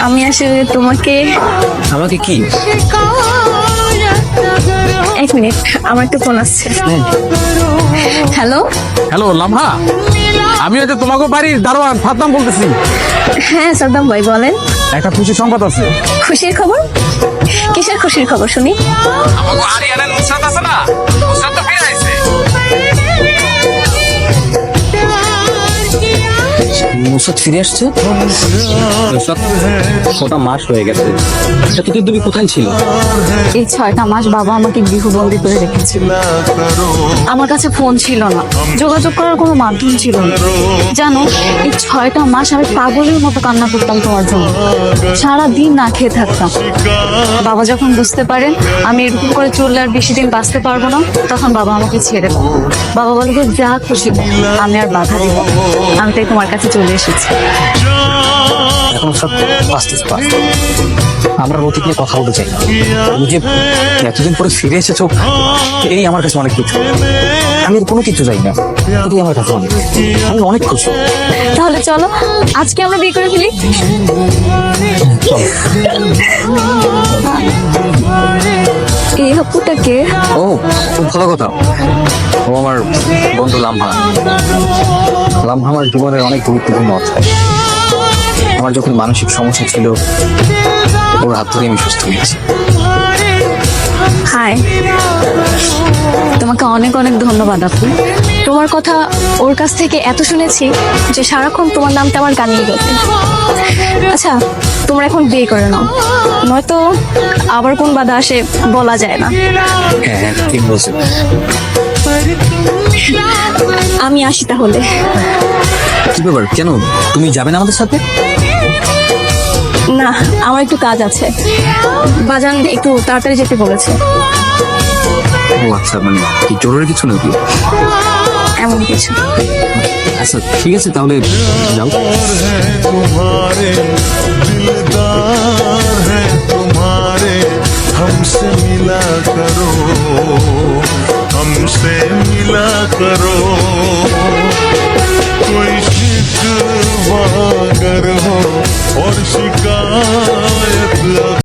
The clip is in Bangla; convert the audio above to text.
আমি আসলে তোমাকে আমাকে কি? এক মিনিট, আমার একটা ফোন আসছে। হ্যালো। হ্যালো লামহা, আমি হচ্ছে তোমাকে বাড়ির দারোয়ান ফাদনাম বলতেছি। হ্যাঁ সাদ্দাম ভাই বলেন। একটা খুশি সংবাদ আছে। খুশির খবর? কিসের খুশির খবর শুনি? আমাকে আরিয়ানা নুসরাত আছে না, নুসরাত তো ফিরে আইছে। নুসরাত ফিরে আসছে? নুসরাত 6টা মাস হয়ে গেছে। এতদিন তুমি কোথায় ছিল? এই 6টা মাস বাবা আমাকে গৃহবন্দী করে রেখেছিল। আমার কাছে ফোন ছিল না, যোগাযোগ করার কোনো মাধ্যম ছিল না। জানো, এই 6টা মাস আমি পাগলের মতো কান্না করতাম তোমার জন্য। সারাদিন না খেয়ে থাকতাম। বাবা যখন বুঝতে পারেন আমি এরকম করে চললে আর বেশি দিন বাঁচতে পারবো না, তখন বাবা আমাকে ছেড়ে দেন। বাবা বলে যে যা খুশি কর, আমি আর বাধা দিব না। আমি তাই তোমার কাছে চলে এসেছি। এখন সব ফাস্ট আমরা অতীত নিয়ে কথা বলতে চাই না। তুমি যে এতদিন পরে ফিরে এসেছো, এই আমার কাছে অনেক কিছু। আমি আর কোনো কিছু চাই না, এটাই আমার কাছে অনেক। আমি অনেক খুশি। তাহলে চলো আজকে আমরা বিয়ে করে ফেলি। এই আপুটাকে ও খুব ভালো কথা। ও আমার বন্ধু লামহা। লামহা আমার জীবনের অনেক গুরুত্বপূর্ণ অধ্যায়। আমার যখন মানসিক সমস্যা ছিল, ওর হাত ধরে আমি সুস্থ হয়েছি। হাই, তোমাকে অনেক অনেক ধন্যবাদ আপু। তোমার কথা ওর কাছ থেকে এত শুনেছি যে সারাক্ষণ তোমার নামটা আমার কানিয়ে গেছে। আচ্ছা, তোমরা এখন বিয়ে করে নাও, নয়তো আবার কোন বাধা আসে বলা যায় না। হ্যাঁ হ্যাঁ, ঠিক বলছো। আমি আসি তাহলে। কি ব্যাপার, কেন তুমি যাবে না আমাদের সাথে? না, আমার একটু কাজ আছে। বাজান একটু তাড়াতাড়ি যেতে বলেছে। ও আচ্ছা, মানে কি জরুরি কিছু নাকি? এমন কিছু। আচ্ছা ঠিক আছে, তাহলে যাও। तुम्हारे दिलदार है तुम्हारे, हमसे मिला करो, हमसे मिला करो।